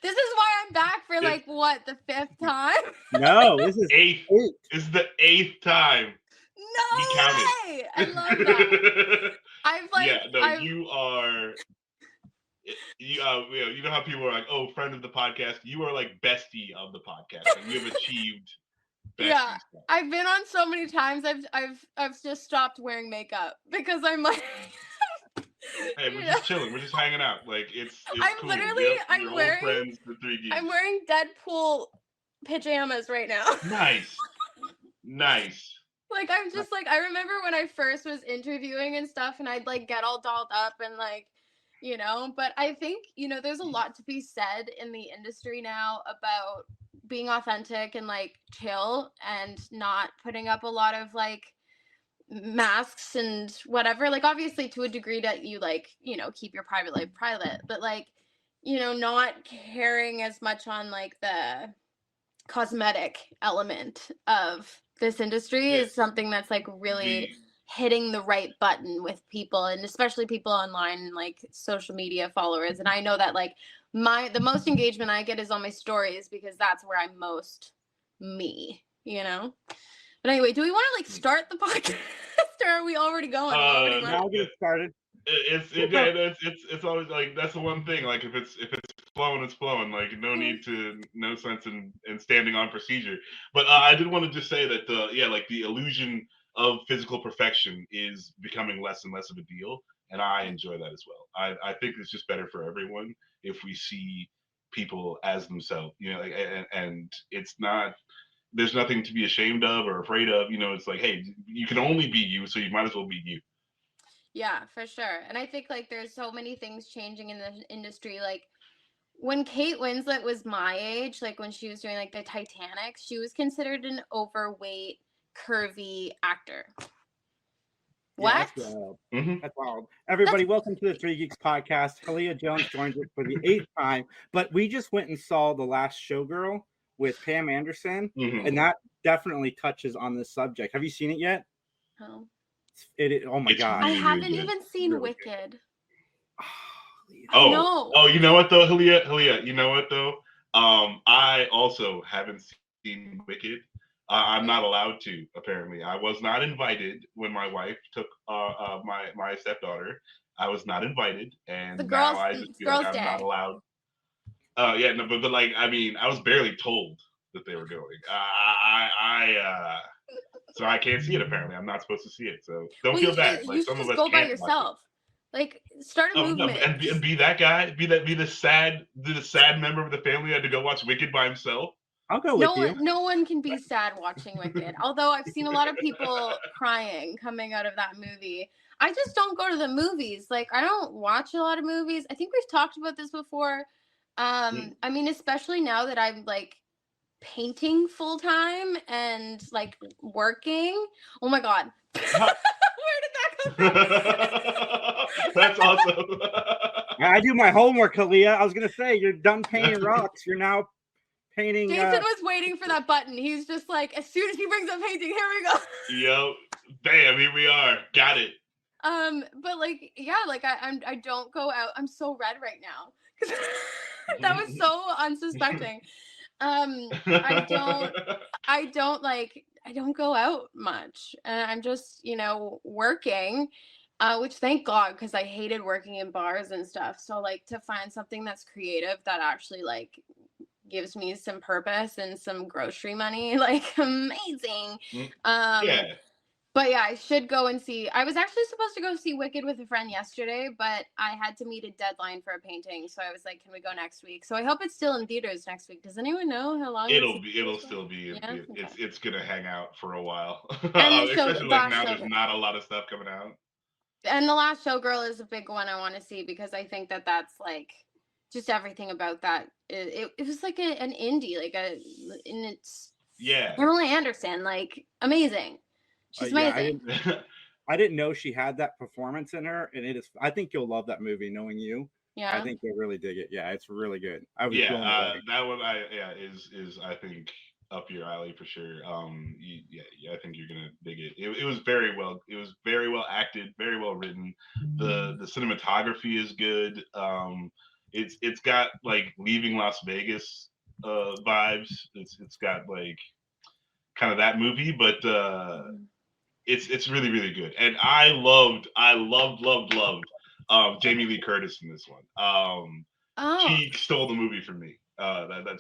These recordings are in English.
This is why I'm back for like what, the 5th time? No, this is eighth. This is the 8th time. No We counted. way! I love that. You are. You know how people are like, oh, friend of the podcast. You are like bestie of the podcast. Like, you have achieved bestie stuff. I've been on so many times. I've just stopped wearing makeup because I'm like. Hey, we're just chilling. We're just hanging out. Like it's I'm cool. literally I'm wearing friends, the 3 Geeks. I'm wearing Deadpool pajamas right now. Nice. Like I'm just like I remember when I first was interviewing and stuff, and I'd like get all dolled up and like, but I think there's a lot to be said in the industry now about being authentic and like chill and not putting up a lot of like masks and whatever, like obviously to a degree that you like keep your private life private, but like not caring as much on like the cosmetic element of this industry is something that's like really hitting the right button with people, and especially people online and like social media followers. And I know that like the most engagement I get is on my stories because that's where I'm most me. But anyway, do we want to like start the podcast or are we already going? Now get started. It's always like that's the one thing. Like if it's flowing, it's flowing. Like no sense in standing on procedure. But I did want to just say that the illusion of physical perfection is becoming less and less of a deal, and I enjoy that as well. I think it's just better for everyone if we see people as themselves. And it's not. There's nothing to be ashamed of or afraid of. It's like, hey, you can only be you, so you might as well be you. Yeah, for sure. And I think like there's so many things changing in the industry. Like when Kate Winslet was my age, like when she was doing like the Titanic, she was considered an overweight, curvy actor. What? Yeah, that's wild. Mm-hmm. That's wild. Everybody, welcome to the 3 Geeks podcast. Hallea Jones joins us for the 8th time, but we just went and saw The Last Showgirl with Pam Anderson, and that definitely touches on this subject. Have you seen it yet? No. Oh my god! I haven't even seen really Wicked. Oh, you know what though, Hallea? You know what though? I also haven't seen Wicked. I'm not allowed to. Apparently, I was not invited when my wife took my stepdaughter. I was not invited, and now I just feel like I'm not allowed. But like I mean, I was barely told that they were going. So I can't see it. Apparently, I'm not supposed to see it. So don't feel bad. Like you some should of just us go by can't yourself. Like start a movement and be that guy. Be the sad member of the family who had to go watch Wicked by himself. I'll go with you. No one can be sad watching Wicked. Although I've seen a lot of people crying coming out of that movie. I just don't go to the movies. Like I don't watch a lot of movies. I think we've talked about this before. I mean, especially now that I'm like painting full time and like working. Oh my god. Where did that come from? That's awesome. I do my homework, Hallea. I was gonna say you're done painting rocks. You're now painting. Jason was waiting for that button. He's just like, as soon as he brings up painting, here we go. Yo, bam, here we are. Got it. But like, yeah, like I don't go out. I'm so red right now. That was so unsuspecting. I don't go out much, and I'm just working, which thank God, because I hated working in bars and stuff. So like to find something that's creative that actually like gives me some purpose and some grocery money, like amazing. But yeah, I should go and see. I was actually supposed to go see Wicked with a friend yesterday, but I had to meet a deadline for a painting. So I was like, can we go next week? So I hope it's still in theaters next week. Does anyone know how long it'll still be in theaters. Okay. It's gonna hang out for a while. And especially like now there's not a lot of stuff coming out. And The Last Showgirl is a big one I want to see because I think that that's like just everything about that. It was like an indie, like and it's Emily Anderson, like amazing. She's amazing. I didn't know she had that performance in her, and it is. I think you'll love that movie, knowing you. Yeah, I think you'll really dig it. Yeah, it's really good. I was that one. Is I think up your alley for sure. I think you're gonna dig it. It was very well. It was very well acted, very well written. The cinematography is good. it's got like Leaving Las Vegas vibes. It's got like kind of that movie, but it's really really good. And I loved Jamie Lee Curtis in this one. Oh, She stole the movie from me.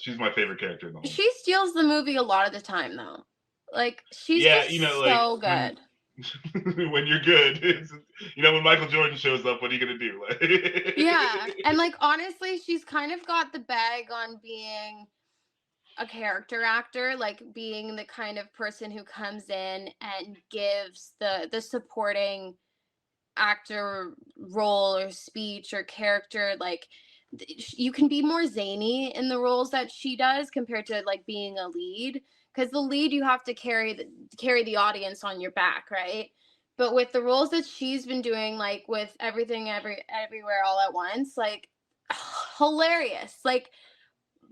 She's my favorite character in the whole movie. she steals the movie a lot of the time, though. Like, she's Yeah, just like so good. when you're good, when Michael Jordan shows up, what are you gonna do? Yeah, and like honestly, she's kind of got the bag on being a character actor, like being the kind of person who comes in and gives the supporting actor role or speech or character. Like, you can be more zany in the roles that she does compared to like being a lead, because the lead, you have to carry the audience on your back, right? But with the roles that she's been doing, like with Everything Everywhere All at Once, like hilarious. Like,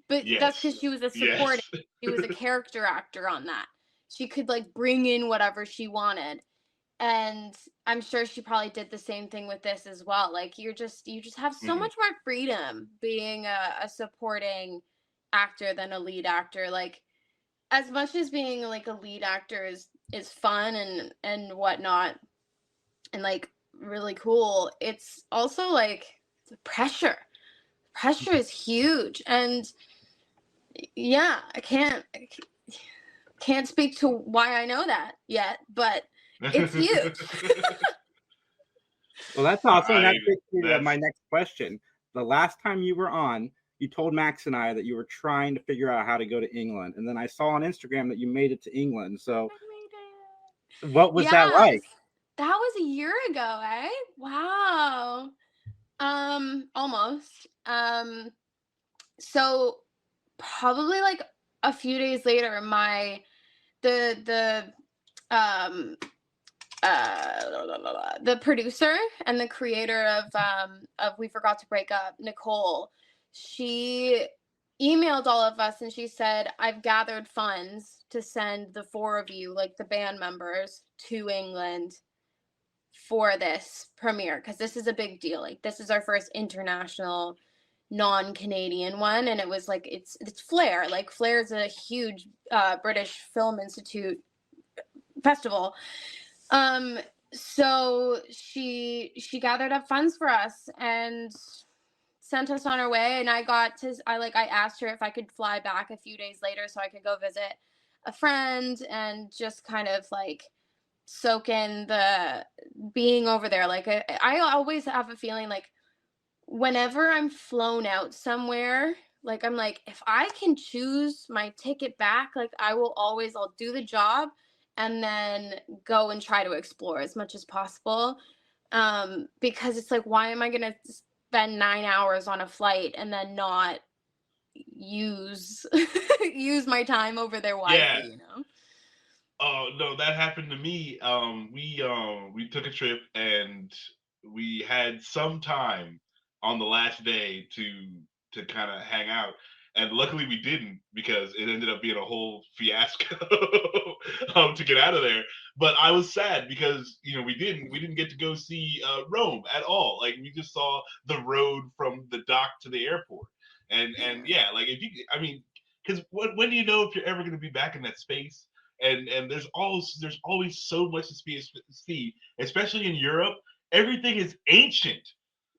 but that's Yes, because she was a yes. supporting, she was a character actor on that. She could like bring in whatever she wanted. And I'm sure she probably did the same thing with this as well. Like, you just have so much more freedom being a supporting actor than a lead actor. Like, as much as being like a lead actor is fun and whatnot, and like really cool, it's also like the pressure. Pressure is huge. And yeah, I can't speak to why I know that yet, but it's huge. Well, that's awesome. I That mean, gets me to that's my next question. The last time you were on, you told Max and I that you were trying to figure out how to go to England, and then I saw on Instagram that you made it to England. So, what was that Yes, like? that was a year ago, eh? Wow. Almost. So probably like a few days later, the um the producer and the creator of We Forgot to Break Up, Nicole, she emailed all of us and she said, I've gathered funds to send the four of you, like the band members, to England for this premiere, because this is a big deal. Like, this is our first international non-Canadian one, and it was like it's Flair. Like, Flair's a huge British Film Institute festival. So she gathered up funds for us and sent us on our way, and I asked her if I could fly back a few days later so I could go visit a friend and just kind of like soak in the being over there. Like, I always have a feeling like whenever I'm flown out somewhere, like, I'm like, if I can choose my ticket back, like, I'll do the job and then go and try to explore as much as possible. Because it's like, why am I going to spend 9 hours on a flight and then not use use my time over there wisely, yeah. Oh no, that happened to me. We took a trip and we had some time on the last day to kind of hang out, and luckily we didn't, because it ended up being a whole fiasco to get out of there. But I was sad because we didn't get to go see Rome at all. Like, we just saw the road from the dock to the airport, and yeah, like, if you, I mean, because when do you know if you're ever going to be back in that space? And there's always so much to see, especially in Europe. Everything is ancient.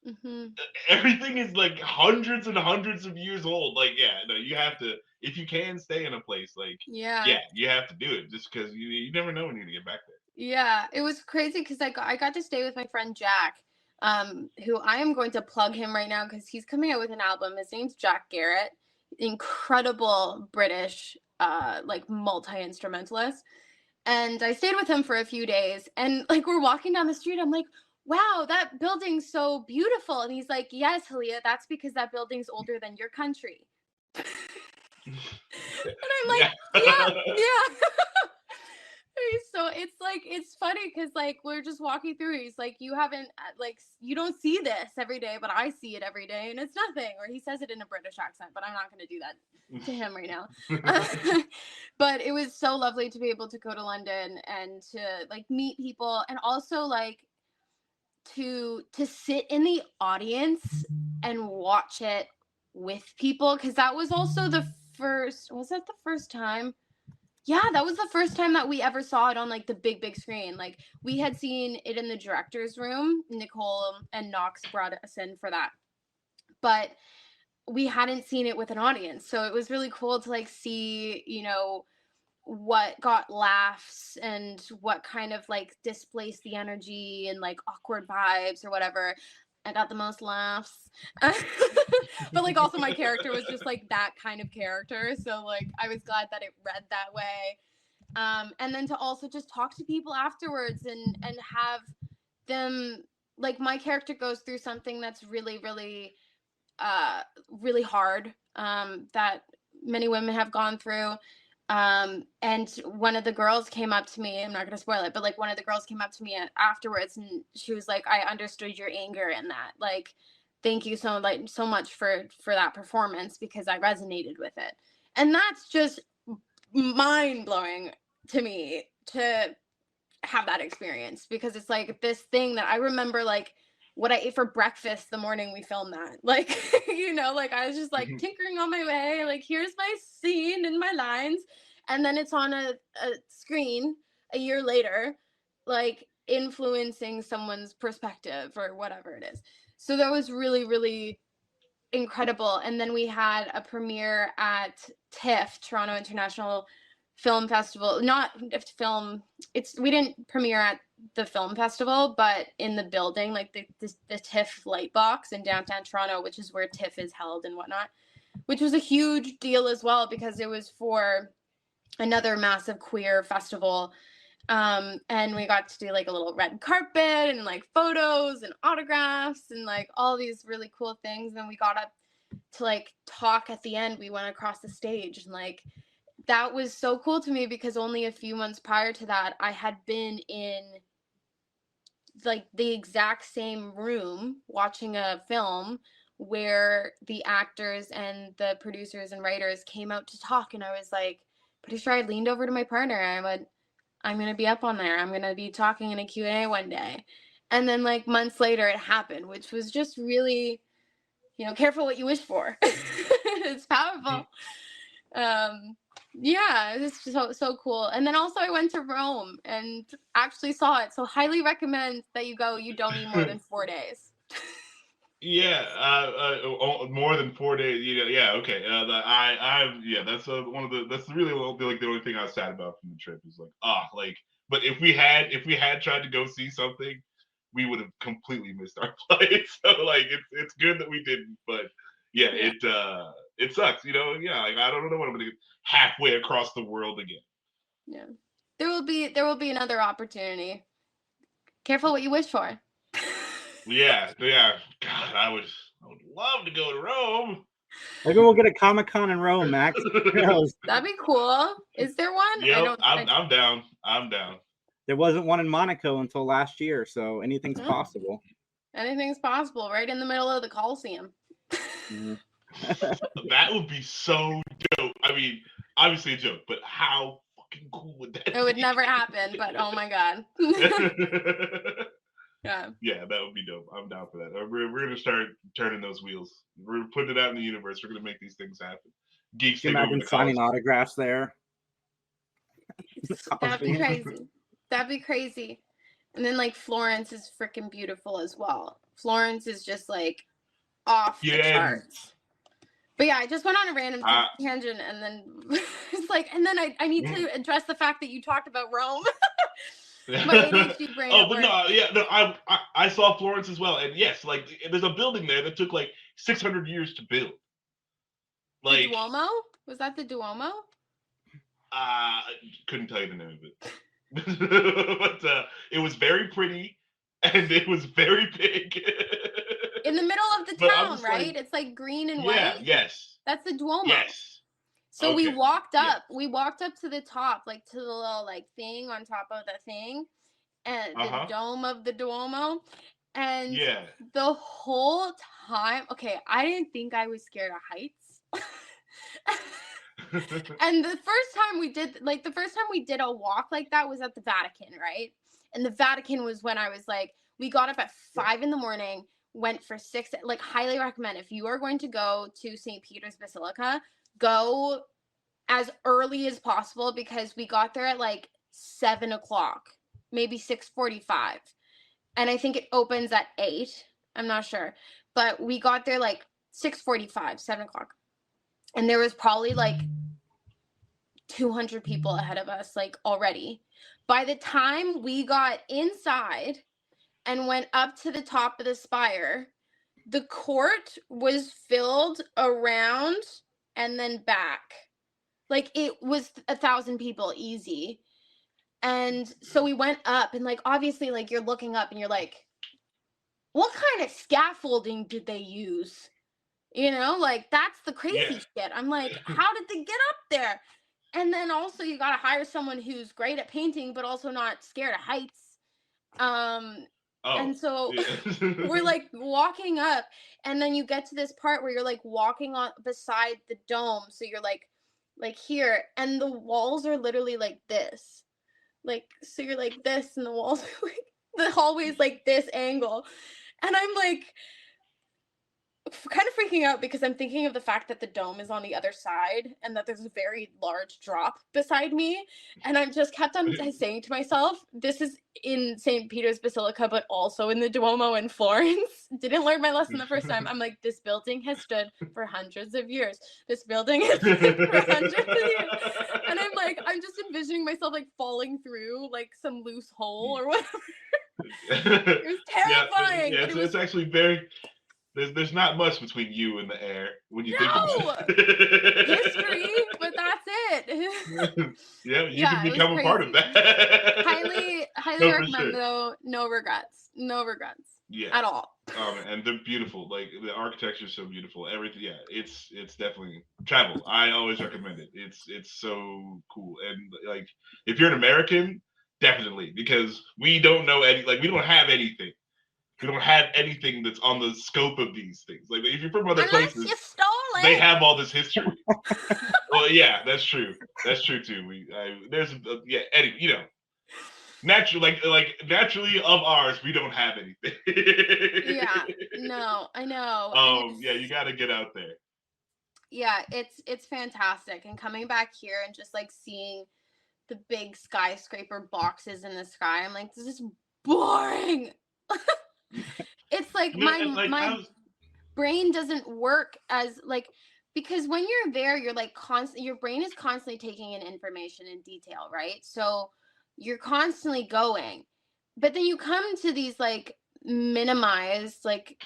Mm-hmm. Everything is like hundreds and hundreds of years old. Like, yeah, no, you have to, if you can stay in a place, like, Yeah. you have to do it, just because you never know when you're gonna get back there. Yeah, it was crazy because I got to stay with my friend Jack, who I am going to plug him right now because he's coming out with an album. His name's Jack Garrett, incredible British, like multi-instrumentalist. And I stayed with him for a few days, and like, we're walking down the street, I'm like, wow, that building's so beautiful. And he's like, yes, Hallea, that's because that building's older than your country. And I'm like, yeah. So it's like, it's funny because like, we're just walking through, he's like, you haven't, like, you don't see this every day, but I see it every day and it's nothing. Or he says it in a British accent, but I'm not going to do that to him right now. But it was so lovely to be able to go to London and to like meet people, and also like to sit in the audience and watch it with people, because that was also the first, was that the first time? Yeah, that was the first time that we ever saw it on like the big screen. Like, we had seen it in the director's room. Nicole and Knox brought us in for that, but we hadn't seen it with an audience. So it was really cool to like see, you know, what got laughs and what kind of like displaced the energy and like awkward vibes or whatever. I got the most laughs. But like also my character was just like that kind of character. So like I was glad that it read that way. And then to also just talk to people afterwards and have them, like, my character goes through something that's really, really, really hard, that many women have gone through. And one of the girls came up to me, I'm not going to spoil it, but like one of the girls came up to me afterwards and she was like, I understood your anger in that. Like, thank you so much for that performance, because I resonated with it. And that's just mind blowing to me to have that experience, because it's like this thing that I remember, like what I ate for breakfast the morning we filmed that. Like, you know, like I was just like tinkering on my way, like here's my scene and my lines, and then it's on a screen a year later, like influencing someone's perspective or whatever it is. So that was really, really incredible. And then we had a premiere at TIFF, Toronto International Film Festival. Not film, it's, we didn't premiere at the film festival, but in the building, like the TIFF light box in downtown Toronto, which is where TIFF is held and whatnot, which was a huge deal as well, because it was for another massive queer festival. And we got to do like a little red carpet and like photos and autographs and like all these really cool things. And we got up to like talk at the end. We went across the stage, and like that was so cool to me, because only a few months prior to that, I had been in like the exact same room watching a film where the actors and the producers and writers came out to talk. And I was like, pretty sure I leaned over to my partner and I went, I'm going to be up on there. I'm going to be talking in a Q&A one day. And then like months later it happened, which was just really, you know, careful what you wish for. It's powerful. Yeah, it's just so cool. And then also I went to Rome and actually saw it. So highly recommend that you go. You don't need more than 4 days. Yeah, more than 4 days. You know, yeah, okay. Yeah, that's one of the. That's really like the only thing I was sad about from the trip is like, But if we had tried to go see something, we would have completely missed our flight. So like, it's good that we didn't. But yeah, it sucks. You know, yeah. Like I don't know when I'm gonna get halfway across the world again. Yeah, there will be another opportunity. Careful what you wish for. Yeah. God, I would love to go to Rome. Maybe we'll get a Comic-Con in Rome, Max. That'd be cool. Is there one? Yeah, I'm down. I'm down. There wasn't one in Monaco until last year, so anything's possible. Anything's possible, right in the middle of the Coliseum. That would be so dope. I mean, obviously a joke, but how fucking cool would that be? It would never happen, but oh my god. Yeah, that would be dope. I'm down for that. We're gonna start turning those wheels. We're putting it out in the universe. We're gonna make these things happen. Geeks, can you imagine signing autographs there? That'd be crazy. That'd be crazy. And then like Florence is freaking beautiful as well. Florence is just like off the charts. But yeah, I just went on a random tangent, and then it's like, and then I need to address the fact that you talked about Rome. My ADHD brain. Oh, but no, I saw Florence as well, and yes, like there's a building there that took like 600 years to build. Like the Duomo? Was that the Duomo? Couldn't tell you the name of it, but it was very pretty, and it was very big. In the middle of the town, right? Like, it's like green and white. Yeah. Yes. That's the Duomo. Yes. So we walked up. Yeah. We walked up to the top, like to the little like thing on top of the thing, and the dome of the Duomo. And the whole time, okay, I didn't think I was scared of heights. And the first time we did a walk like that was at the Vatican, right? And the Vatican was when I was like, We got up at 5 a.m, went for 6, like highly recommend if you are going to go to St. Peter's Basilica, go as early as possible, because we got there at like 7 o'clock, maybe 6:45. And I think it opens at 8. I'm not sure. But we got there like 6:45, 7 o'clock. And there was probably like 200 people ahead of us, like already. By the time we got inside and went up to the top of the spire, the court was filled around and then back. Like it was 1,000 people easy. And so we went up, and like obviously like you're looking up and you're like, what kind of scaffolding did they use? You know, like that's the crazy shit. I'm like, how did they get up there? And then also you gotta hire someone who's great at painting but also not scared of heights. And so we're like walking up, and then you get to this part where you're like walking on beside the dome, so you're like here, and the walls are literally like this, like, so you're like this, and the walls are like, the hallway's like this angle, and I'm like kind of freaking out because I'm thinking of the fact that the dome is on the other side and that there's a very large drop beside me. And I'm just kept on saying to myself, this is in St. Peter's Basilica, but also in the Duomo in Florence. Didn't learn my lesson the first time. I'm like, this building has stood for hundreds of years. This building has stood for hundreds of years. And I'm like, I'm just envisioning myself like falling through like some loose hole or whatever. It was terrifying. Yeah, it's actually very... There's not much between you and the air when you think about it. History, but that's it. Yeah, you can become a part of that. Highly recommend though. No regrets. At all. And they're beautiful. Like the architecture is so beautiful. Everything. Yeah, it's definitely travel. I always recommend it. It's so cool. And like if you're an American, definitely, because we don't know we don't have anything. We don't have anything that's on the scope of these things. Like if you're from other places, they have all this history. Well, yeah, that's true. That's true too. Naturally of ours, we don't have anything. Yeah, no, I know. Yeah, you got to get out there. Yeah, it's fantastic, and coming back here and just like seeing the big skyscraper boxes in the sky, I'm like, this is boring. It's like my brain doesn't work as like, because when you're there, you're like your brain is constantly taking in information in detail, right? So you're constantly going, but then you come to these like minimized like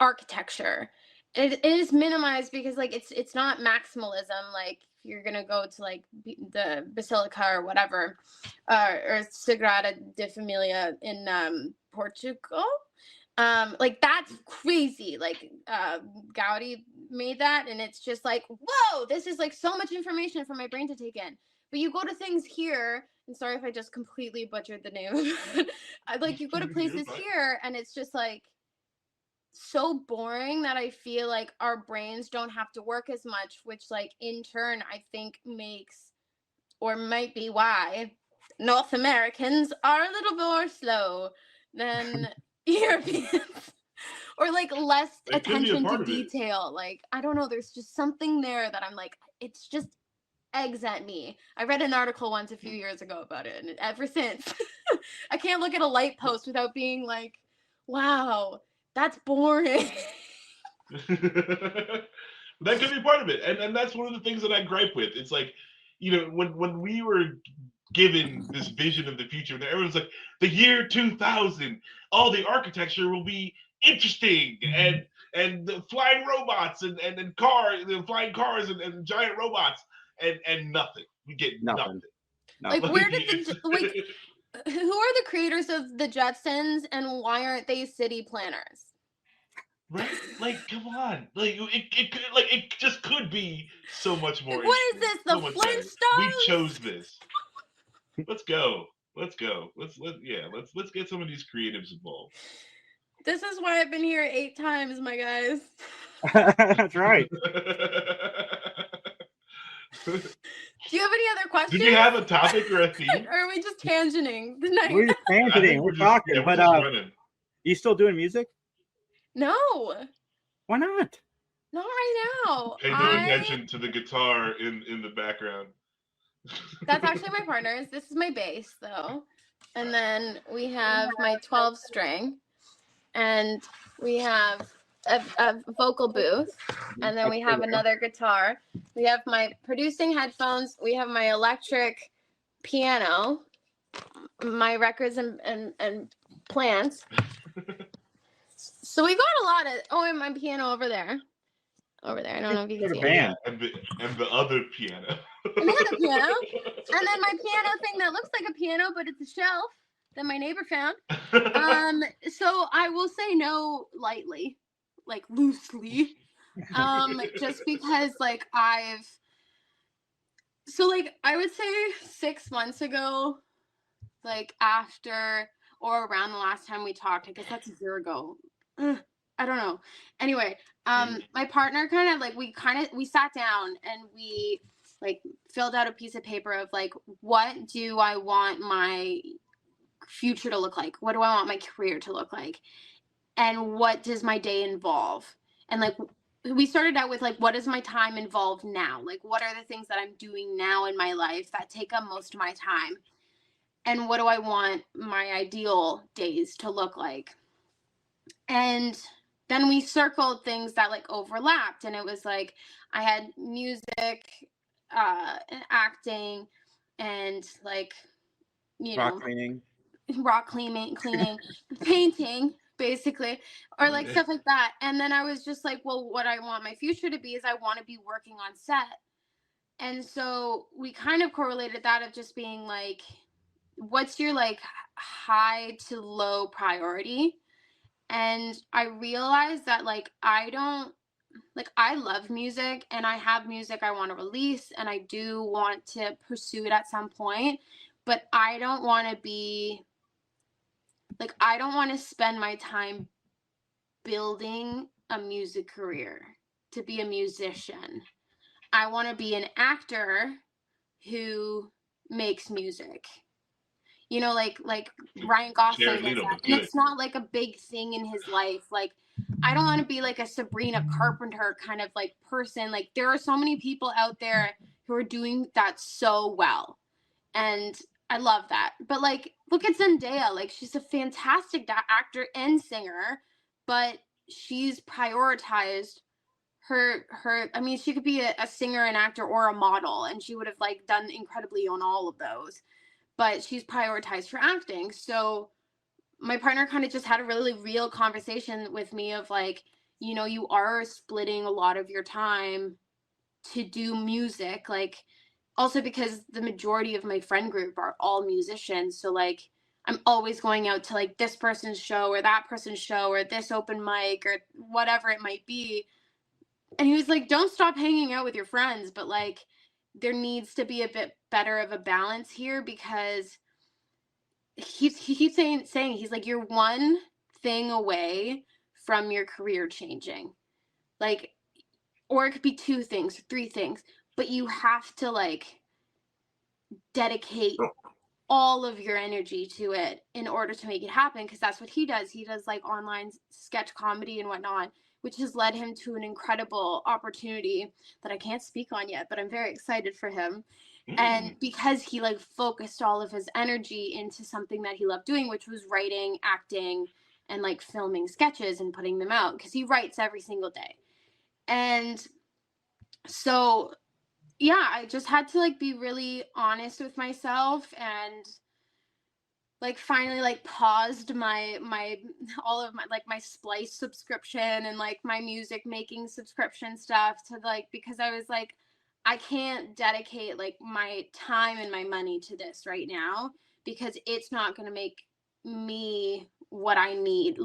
architecture. It is minimized because like it's not maximalism. Like you're gonna go to like the Basilica or whatever, or Sagrada de Familia in Portugal. Like that's crazy. Like Gaudi made that, and it's just like, whoa, this is like so much information for my brain to take in. But you go to things here, and sorry if I just completely butchered the name. Like you go to places here, and it's just like so boring that I feel like our brains don't have to work as much, which like in turn I think makes, or might be why North Americans are a little more slow than Europeans. Or like less attention to detail. Like I don't know, there's just something there that I'm like, it's just eggs at me. I read an article once a few years ago about it, and ever since I can't look at a light post without being like, wow, that's boring. That could be part of it. And that's one of the things that I gripe with. It's like, when we were given this vision of the future, and everyone's like, the year 2000, all the architecture will be interesting, and the flying robots and flying cars and giant robots, and nothing. We get nothing. Like where did who are the creators of the Jetsons, and why aren't they city planners? Right? Like, come on. Like it just could be so much more. What is this? The Flintstones? We chose this. Let's go. Let's get some of these creatives involved. This is why I've been here 8 times, my guys. That's right. Do you have any other questions? Did you have a topic or a theme? Or are we just tangenting tonight? We're just tangenting. We're talking. Yeah, but you still doing music? No. Why not? Not right now. Pay no attention to the guitar in the background. That's actually my partner's. This is my bass, though. And then we have my 12 string. And we have a vocal booth. And then we have another guitar. We have my producing headphones. We have my electric piano, my records and plants. So we got a lot of. Oh, and my piano over there. I don't know if you can see it. And the other piano. And the other piano. And then my piano thing that looks like a piano, but it's a shelf that my neighbor found. So I will say no lightly, like loosely. Just because like I would say 6 months ago, like after or around the last time we talked, I guess that's a year ago. I don't know. Anyway, my partner we sat down and we like filled out a piece of paper of like, what do I want my future to look like? What do I want my career to look like? And what does my day involve? And like, we started out with like, what does my time involve now? Like, what are the things that I'm doing now in my life that take up most of my time? And what do I want my ideal days to look like? And then we circled things that like overlapped, and it was like I had music, and acting, and like, you know, rock cleaning, painting, basically, or like stuff like that. And then I was just like, well, what I want my future to be is I want to be working on set. And so we kind of correlated that of just being like, what's your like high to low priority? And I realized that like I love music and I have music I want to release and I do want to pursue it at some point, but I don't want to spend my time building a music career to be a musician. I want to be an actor who makes music. You know, like Ryan Gosling does that. And it's not like a big thing in his life. Like, I don't want to be like a Sabrina Carpenter kind of like person. Like, there are so many people out there who are doing that so well. And I love that. But like, look at Zendaya. Like, she's a fantastic actor and singer, but she's prioritized her I mean, she could be a singer, an actor, or a model, and she would have like done incredibly on all of those. But she's prioritized for acting. So my partner kind of just had a really real conversation with me of like, you know, you are splitting a lot of your time to do music. Like, also because the majority of my friend group are all musicians. So like, I'm always going out to like this person's show or that person's show or this open mic or whatever it might be. And he was like, don't stop hanging out with your friends, but like, there needs to be a bit better of a balance here, because he keeps saying he's like, you're one thing away from your career changing, like, or it could be 2 things, 3 things, but you have to like dedicate all of your energy to it in order to make it happen, because that's what he does. He does like online sketch comedy and whatnot, which has led him to an incredible opportunity that I can't speak on yet, but I'm very excited for him. And because he like focused all of his energy into something that he loved doing, which was writing, acting, and like filming sketches and putting them out, because he writes every single day. And so, yeah, I just had to like be really honest with myself and like finally like paused my all of my like my Splice subscription and like my music making subscription stuff to like, because I was like, I can't dedicate like my time and my money to this right now, because it's not going to make me what I need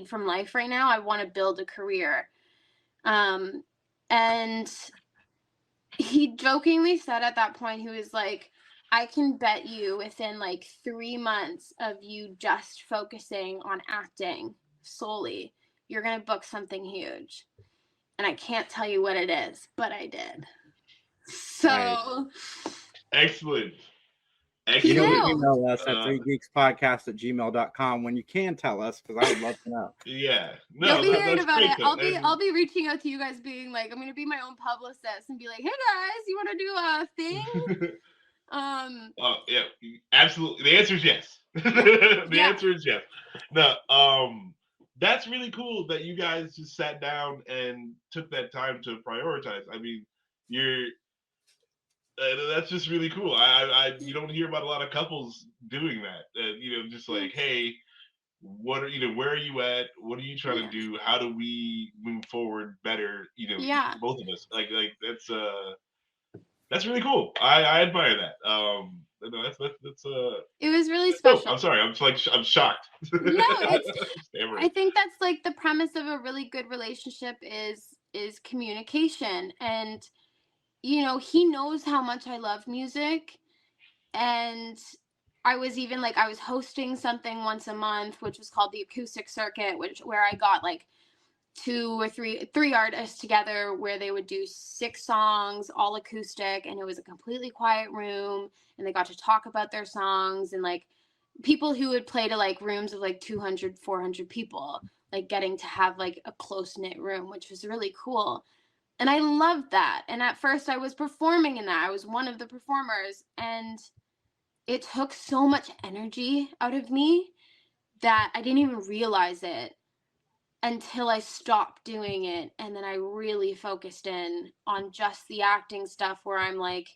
from life right now. I want to build a career. And he jokingly said at that point, he was like, I can bet you within like 3 months of you just focusing on acting solely, you're going to book something huge. And I can't tell you what it is, but I did. So nice. Excellent. You know, email us at 3geekspodcast@gmail.com when you can tell us, because I would love to know. Yeah. No, you'll be hearing about great, it. I'll be reaching out to you guys being like, I'm gonna be my own publicist and be like, hey guys, you wanna do a thing? Yeah, absolutely. The answer is yes. The answer is yes. No, that's really cool that you guys just sat down and took that time to prioritize. I mean, that's just really cool. You don't hear about a lot of couples doing that. Just like, hey, where are you at? What are you trying to do? How do we move forward better? Both of us. Like that's really cool. I admire that. That's it was really special. I'm sorry. I'm shocked. No, I think that's like the premise of a really good relationship is communication. And he knows how much I love music, and I was hosting something once a month, which was called the Acoustic Circuit, where I got like three artists together, where they would do 6 songs, all acoustic, and it was a completely quiet room, and they got to talk about their songs, and like people who would play to like rooms of like 200, 400 people, like getting to have like a close-knit room, which was really cool. And I loved that. And at first I was performing in that. I was one of the performers, and it took so much energy out of me that I didn't even realize it until I stopped doing it. And then I really focused in on just the acting stuff, where I'm like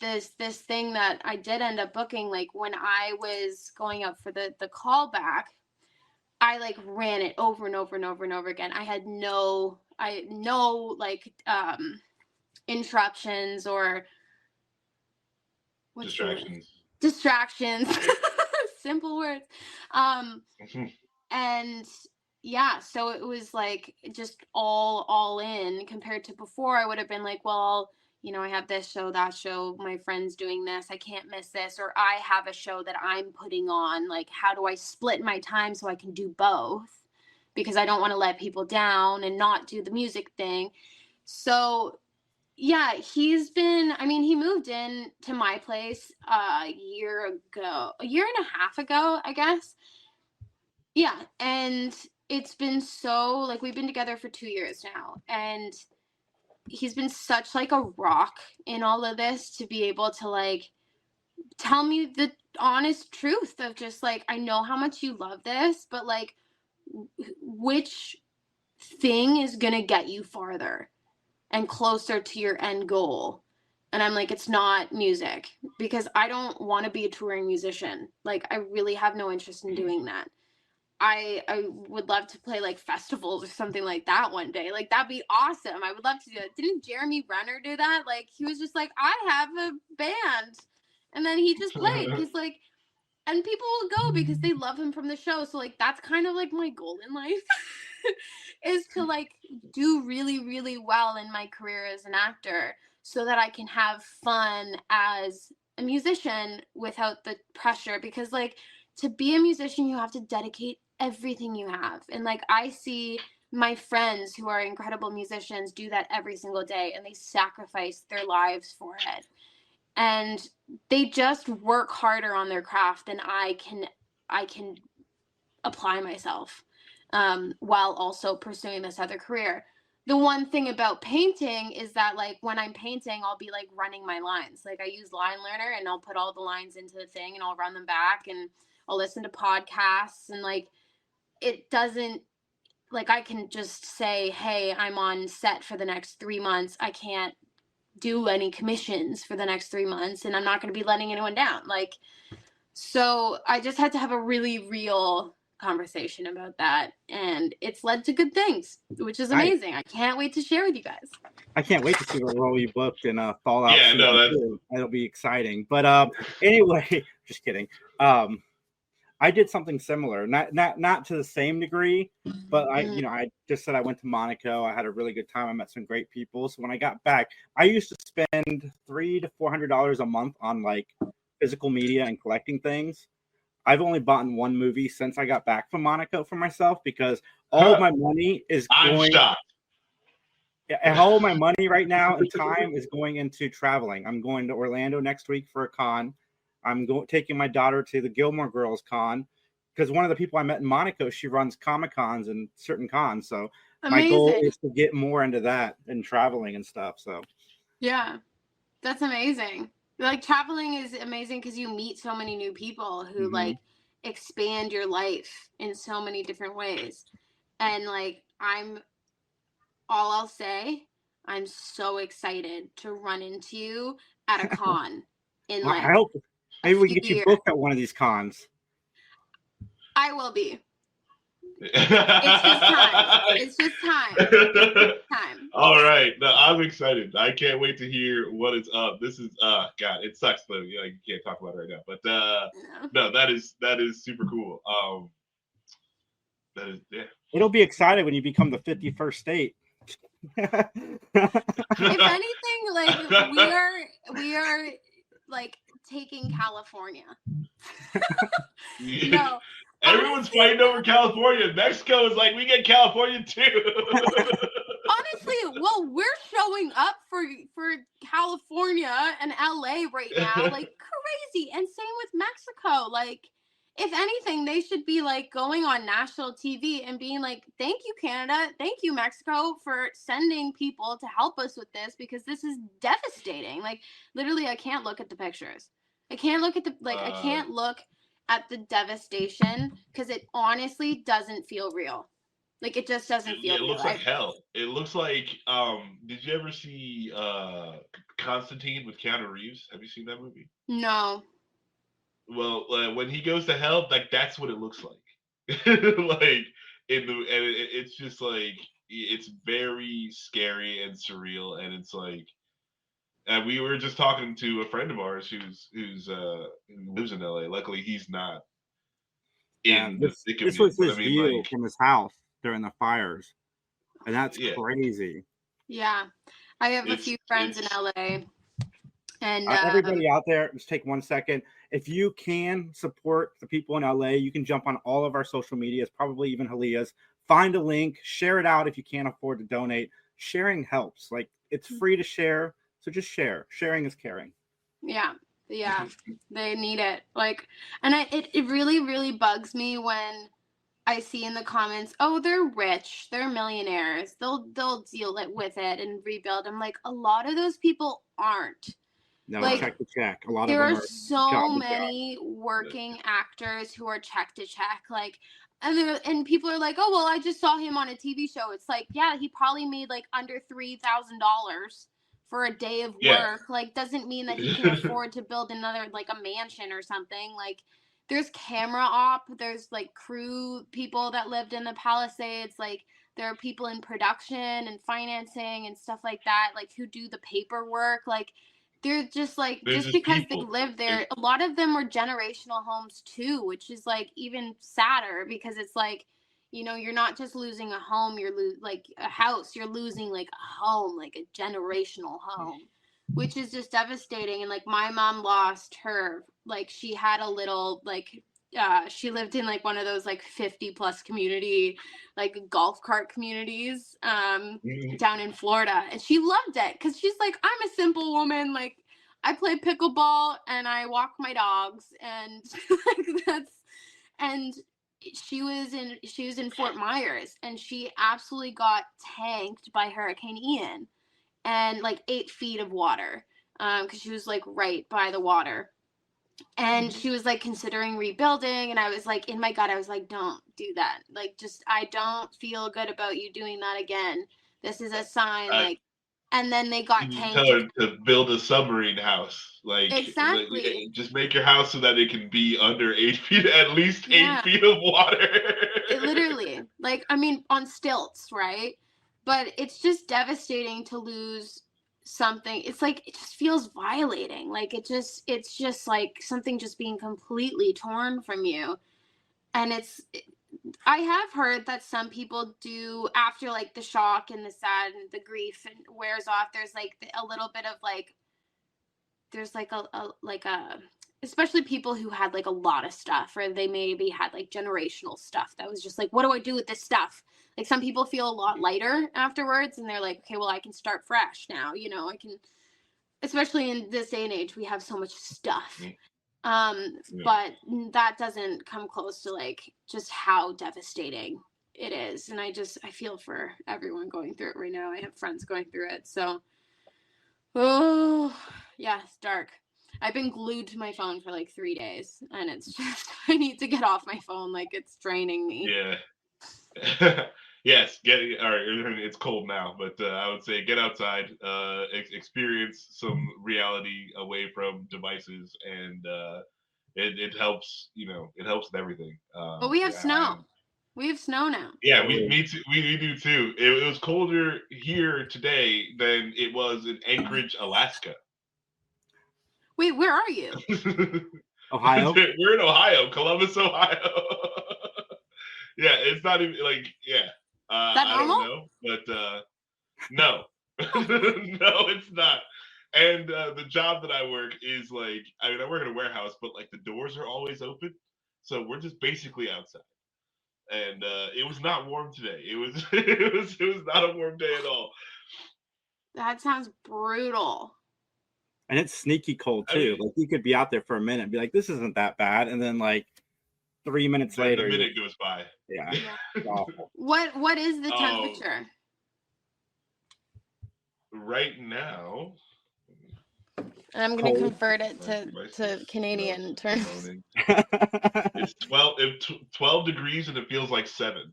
this thing that I did end up booking, like when I was going up for the callback, I like ran it over and over and over and over again. I had no like interruptions or distractions. Simple words. And yeah, so it was like just all in, compared to before. I would have been like, well, I have this show, that show, my friend's doing this, I can't miss this, or I have a show that I'm putting on. Like, how do I split my time so I can do both? Because I don't want to let people down and not do the music thing. So yeah, he moved in to my place a year and a half ago, I guess. Yeah, and it's been so, like, we've been together for 2 years now, and he's been such like a rock in all of this, to be able to like tell me the honest truth of just like, I know how much you love this, but like, which thing is gonna get you farther and closer to your end goal? And I'm like, it's not music, because I don't want to be a touring musician. Like, I really have no interest in doing that. I would love to play like festivals or something like that one day. Like, that'd be awesome. I would love to do that. Didn't Jeremy Renner do that? Like, he was just like, I have a band, and then he just played, because like, and people will go because they love him from the show. So like, that's kind of like my goal in life is to like do really, really well in my career as an actor, so that I can have fun as a musician without the pressure. Because like, to be a musician, you have to dedicate everything you have. And like, I see my friends who are incredible musicians do that every single day, and they sacrifice their lives for it. And they just work harder on their craft than I can apply myself, while also pursuing this other career. The one thing about painting is that like, when I'm painting, I'll be like running my lines. Like, I use Line Learner, and I'll put all the lines into the thing, and I'll run them back, and I'll listen to podcasts, and like, it doesn't, like, I can just say, hey, I'm on set for the next 3 months. I can't do any commissions for the next 3 months, and I'm not going to be letting anyone down. Like, so I just had to have a really real conversation about that, and it's led to good things, which is amazing. I can't wait to share with you guys. I can't wait to see what role you booked in Fallout. Yeah, no, that'll be exciting. But anyway, just kidding. I did something similar, not to the same degree, but I just said I went to Monaco. I had a really good time. I met some great people. So when I got back, I used to spend $300 to $400 a month on like physical media and collecting things. I've only bought one movie since I got back from Monaco for myself, because all of my money is going. all my money right now and time is going into traveling. I'm going to Orlando next week for a con. I'm taking my daughter to the Gilmore Girls con because one of the people I met in Monaco, she runs Comic Cons and certain cons. So my goal is to get more into that and traveling and stuff. So yeah, that's amazing. Like traveling is amazing because you meet so many new people who like expand your life in so many different ways. And like I'll say, I'm so excited to run into you at a con in like I hope maybe we can get years. you booked at one of these cons. I will be. It's just time. It's just time. It's just time. All right. No, I'm excited. I can't wait to hear what is up. This is God, it sucks though. You can't talk about it right now. But no, that is super cool. That is It'll be exciting when you become the 51st state. If anything, like we are like taking California. No. Everyone's fighting over California. Mexico is like, we get California too. Honestly, well, we're showing up for California and LA right now, like crazy. And same with Mexico. Like, if anything, they should be like going on national TV and being like, thank you, Canada, thank you, Mexico, for sending people to help us with this because this is devastating. Like, literally, I can't look at the pictures. I can't look at I can't look at the devastation because it honestly doesn't feel real. Like it just doesn't feel real. It looks like hell. It looks like did you ever see Constantine with Keanu Reeves? Have you seen that movie? No. Well, when he goes to hell, like that's what it looks like. Like it's just like it's very scary and surreal, and it's like. And we were just talking to a friend of ours who lives in LA. Luckily, he's not in the thick of it. This was his view from his house during the fires, and that's crazy. Yeah, I have a few friends in LA, and everybody out there, just take 1 second. If you can support the people in LA, you can jump on all of our social medias, probably even Hallea's. Find a link, share it out if you can't afford to donate. Sharing helps. Like it's free to share. So just share. Sharing is caring. Yeah, they need it. Like, and it really, really bugs me when I see in the comments, oh, they're rich, they're millionaires, they'll deal with it and rebuild. I'm like, a lot of those people aren't. No, like, check to check. A lot there of them are so many working actors who are check to check. Like, and people are like, oh, well, I just saw him on a TV show. It's like, yeah, he probably made like under $3,000 for a day of work. Like, doesn't mean that he can afford to build another, like a mansion or something. Like, there's camera op, there's like crew people that lived in the Palisades. Like, there are people in production and financing and stuff like that, like who do the paperwork. Like, they're just like, just because they live there, a lot of them are generational homes too, which is like even sadder because it's like, you know, you're not just losing a home, you're like a house, you're losing like a home, like a generational home, which is just devastating. And like my mom lost her, like she had a little like she lived in like one of those like 50+ community, like golf cart communities down in Florida, and she loved it because she's like, I'm a simple woman, like I play pickleball and I walk my dogs, and like that's, and she was in Fort Myers, and she absolutely got tanked by Hurricane Ian, and like 8 feet of water, because she was like right by the water. And she was like considering rebuilding, and I was like, in my gut, I was like, don't do that. Like, just, I don't feel good about you doing that again. This is a sign, like, and then they got tanked. Tell her to build a submarine house. Like, exactly. Like, just make your house so that it can be under 8 feet, at least 8 feet of water. It literally, like, I mean, on stilts, right? But it's just devastating to lose something. It's like, it just feels violating. Like, it's just like something just being completely torn from you. And I have heard that some people do, after like the shock and the sad and the grief and wears off, there's like a little bit of like, there's like a especially people who had like a lot of stuff, or they maybe had like generational stuff that was just like, what do I do with this stuff? Like some people feel a lot lighter afterwards, and they're like, okay, well, I can start fresh now. You know, I can, especially in this day and age, we have so much stuff. But that doesn't come close to like just how devastating it is. And I feel for everyone going through it right now. I have friends going through it. So, oh, yeah, it's dark. I've been glued to my phone for like 3 days, and it's just, I need to get off my phone. Like, it's draining me. Yeah. Yes, it's cold now, but I would say get outside, experience some reality away from devices, and it helps. It helps with everything. But we have snow. We have snow now. Yeah, me too. We do too. It was colder here today than it was in Anchorage, Alaska. Wait, where are you? Ohio? We're in Ohio, Columbus, Ohio. Yeah, it's not even like, yeah. Is that normal? I don't know, but no. No, it's not. And the job that I work is like, I mean, I work in a warehouse, but like the doors are always open. So we're just basically outside. And it was not warm today. It was it was not a warm day at all. That sounds brutal. And it's sneaky cold too. I mean, like you could be out there for a minute and be like, this isn't that bad, and then like 3 minutes later, the minute goes by. Yeah. Awful. What is the temperature? Right now, and I'm going to convert it to Canadian terms. It's 12 degrees and it feels like 7.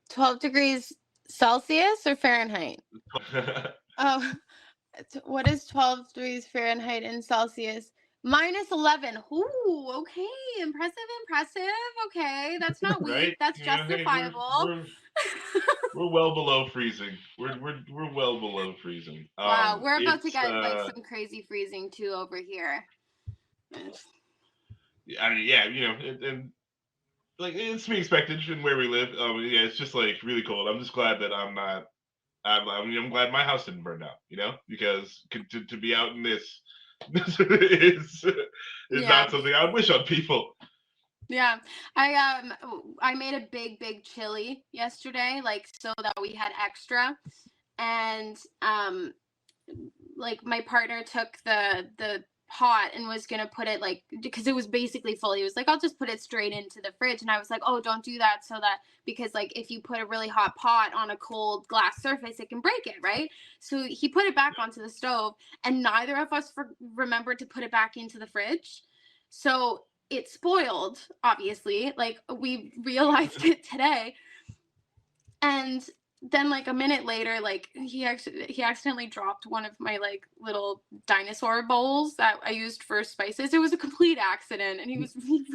12 degrees Celsius or Fahrenheit? Oh, what is 12 degrees Fahrenheit in Celsius? -11. Ooh, okay. Impressive. Okay, that's not weak. Right? That's justifiable. We're well below freezing. We're well below freezing. Wow, we're about to get like some crazy freezing too over here. I mean, yeah, and like it's to be expected in where we live. Yeah, it's just like really cold. I'm just glad that I'm not. I'm glad my house didn't burn down. Because to be out in this is not something I would wish on people. Yeah, I made a big chili yesterday, like so that we had extra, and like my partner took the pot and was gonna put it like, because it was basically full. He was like, I'll just put it straight into the fridge, and I was like, oh, don't do that, so that, because like if you put a really hot pot on a cold glass surface, it can break it, right? So he put it back onto the stove, and neither of us remembered to put it back into the fridge, so it spoiled, obviously. Like we realized it today, and then like a minute later, like he accidentally dropped one of my like little dinosaur bowls that I used for spices. It was a complete accident, and he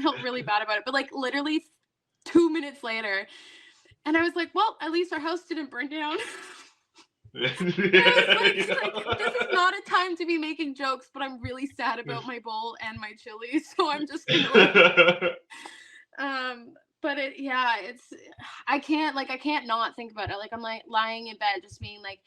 felt really bad about it. But like literally 2 minutes later, and I was like, well, at least our house didn't burn down. Like, this is not a time to be making jokes, but I'm really sad about my bowl and my chili, so I'm just gonna but I can't not think about it. Like I'm like lying in bed just being like,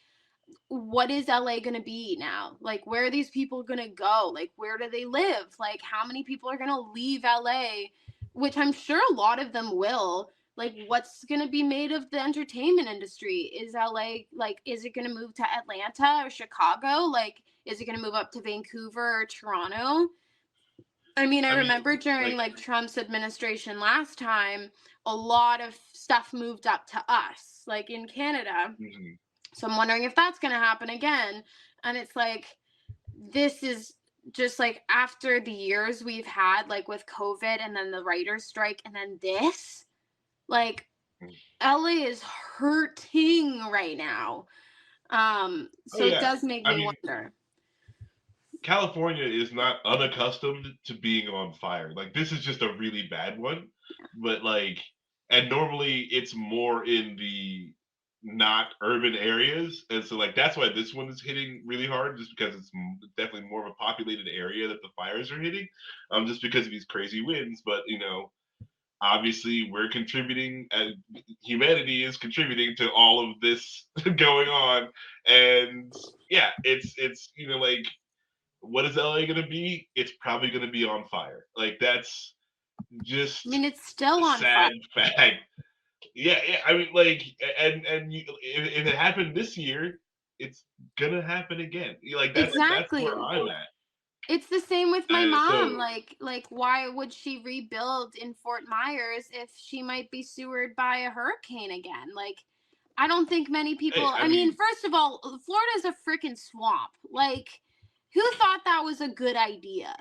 what is LA gonna be now? Like where are these people gonna go? Like where do they live? Like how many people are gonna leave LA? Which I'm sure a lot of them will. Like what's gonna be made of the entertainment industry? Is LA, like, is it gonna move to Atlanta or Chicago? Like is it gonna move up to Vancouver or Toronto? I mean, I remember during like Trump's administration last time, a lot of stuff moved up to us, like in Canada. Mm-hmm. So I'm wondering if that's going to happen again. And it's like, this is just like after the years we've had, like with COVID and then the writer's strike and then this, like LA is hurting right now. So it does make me wonder. California is not unaccustomed to being on fire. Like this is just a really bad one, but like, and normally it's more in the not urban areas, and so like that's why this one is hitting really hard, just because it's definitely more of a populated area that the fires are hitting, just because of these crazy winds. But obviously we're contributing, humanity is contributing to all of this going on, and yeah, it's like, what is LA going to be? It's probably going to be on fire. Like, that's just I mean, it's still on sad fire. fact. Yeah, I mean, like, and if it happened this year, it's gonna happen again. Like, that's Exactly. where I'm at. It's the same with my mom. So, Like, why would she rebuild in Fort Myers if she might be sewered by a hurricane again? Like, I don't think many people. hey, I mean, first of all, Florida's a freaking swamp. Like, who thought that was a good idea?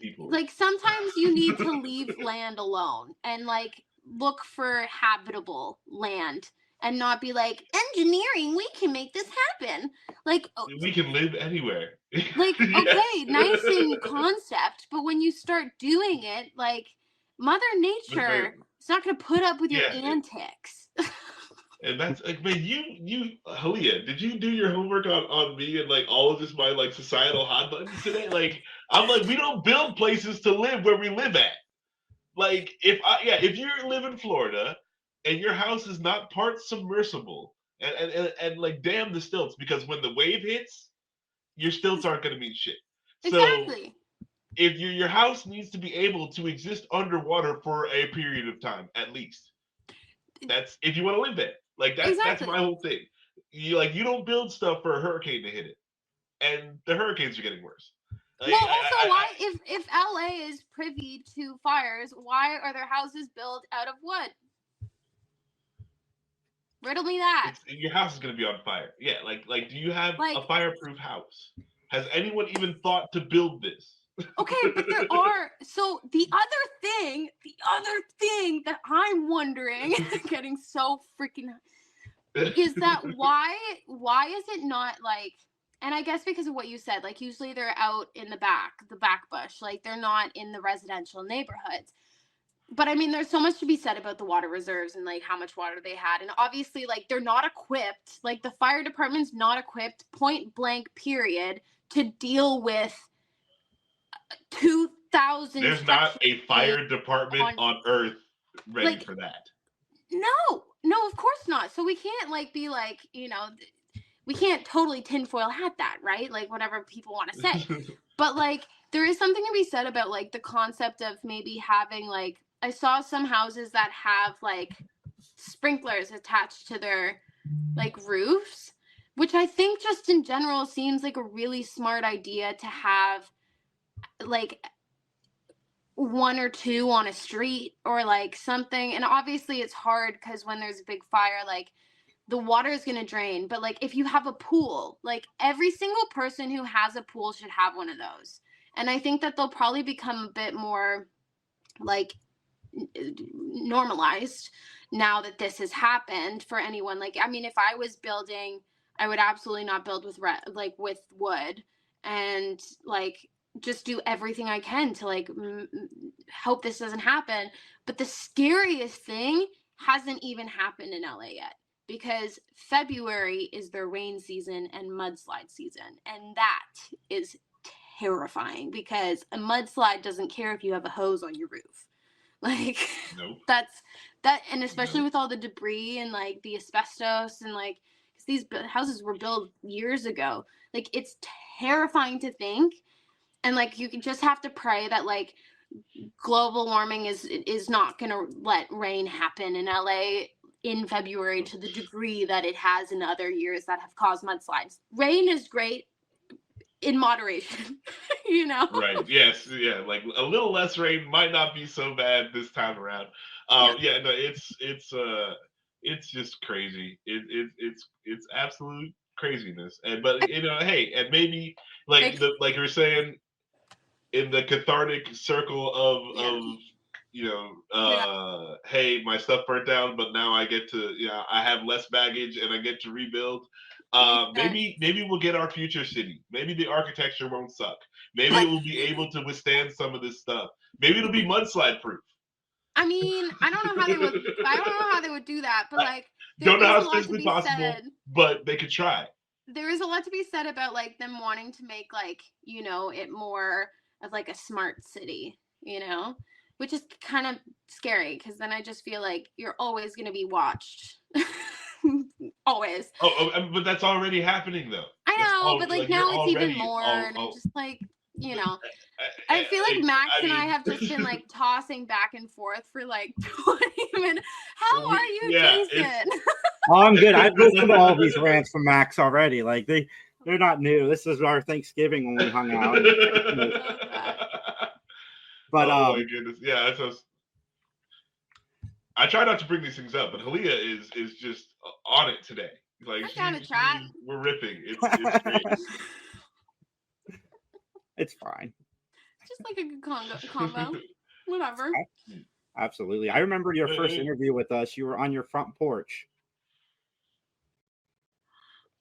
people. Like, sometimes you need to leave land alone and like look for habitable land and not be like, engineering, we can make this happen. Like, we can live anywhere. like, Yes. okay, nice in concept, but when you start doing it, like, Mother Nature is not going to put up with your antics. And that's like, man, you, Hallea, did you do your homework on me and like all of this, my like societal hot buttons today? Like, I'm like, we don't build places to live where we live at. Like, if you live in Florida and your house is not part submersible and like, damn the stilts, because when the wave hits, your stilts aren't going to mean shit. Exactly. So if your house needs to be able to exist underwater for a period of time, at least. That's if you want to live there. Like, that's my whole thing. You don't build stuff for a hurricane to hit it, and the hurricanes are getting worse. Like, well, also, why if LA is privy to fires, why are their houses built out of wood? Riddle me that. Your house is going to be on fire. Yeah, like do you have a fireproof house? Has anyone even thought to build this? Okay, but there are. So the other thing that I'm wondering, getting so freaking, is that why is it not like, and I guess because of what you said, like usually they're out in the back bush, like they're not in the residential neighborhoods. But I mean, there's so much to be said about the water reserves and like how much water they had. And obviously, like, they're not equipped, like the fire department's not equipped, point blank period, to deal with 2,000. There's not a fire department on Earth ready for that. No, of course not. So we can't like be like, we can't totally tinfoil hat that, right? Like, whatever people want to say. But like, there is something to be said about like the concept of maybe having like, I saw some houses that have like sprinklers attached to their like roofs, which I think just in general seems like a really smart idea to have like one or two on a street or like something. And obviously it's hard because when there's a big fire, like the water is going to drain. But like if you have a pool, like every single person who has a pool should have one of those. And I think that they'll probably become a bit more like normalized now that this has happened for anyone. Like, I mean, if I was building, I would absolutely not build with with wood, and like just do everything I can to like hope this doesn't happen. But the scariest thing hasn't even happened in LA yet, because February is their rain season and mudslide season, and that is terrifying because a mudslide doesn't care if you have a hose on your roof. Like, nope. And especially with all the debris and like the asbestos and like, because these houses were built years ago. Like, it's terrifying to think. And like, you can just have to pray that like global warming is not going to let rain happen in LA in February to the degree that it has in other years that have caused mudslides. Rain is great in moderation, Right. Yes. Yeah. Like a little less rain might not be so bad this time around. Yeah. No. It's just crazy. It's absolute craziness. But hey, and maybe like you were saying, in the cathartic circle of hey, my stuff burnt down, but now I get to, I have less baggage and I get to rebuild. Maybe we'll get our future city. Maybe the architecture won't suck. Maybe it will be able to withstand some of this stuff. Maybe it'll be mudslide proof. I mean, I don't know how they would do that, but like, don't know how it's physically possible, but they could try. There is a lot to be said about like them wanting to make like, it more of like a smart city, which is kind of scary, because then I just feel like you're always going to be watched. Always. Oh, but that's already happening though. I I know, but like now it's even more, and I'm just like, you know, I feel like Max and I have just been like tossing back and forth for like 20 minutes. How are you, Jason? Oh, I'm good. I've listened to all these rants from Max already. Like they're not new. This is our Thanksgiving when we hung out. But oh my goodness, yeah, that's I try not to bring these things up, but Hallea is just on it today. Like we're ripping. It's great. It's fine. Just like a good combo. Whatever. Absolutely. I remember your first interview with us. You were on your front porch.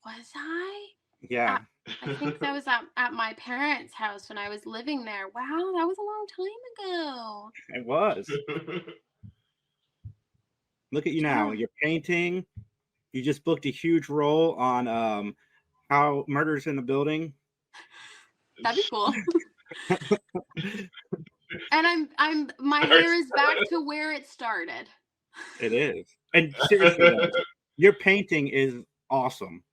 Was I? Yeah. I think that was at my parents' house when I was living there. Wow, that was a long time ago. It was. Look at you now. You're painting. You just booked a huge role on How Murders in the Building. That'd be cool. And my hair is back to where it started. It is. And seriously, your painting is awesome.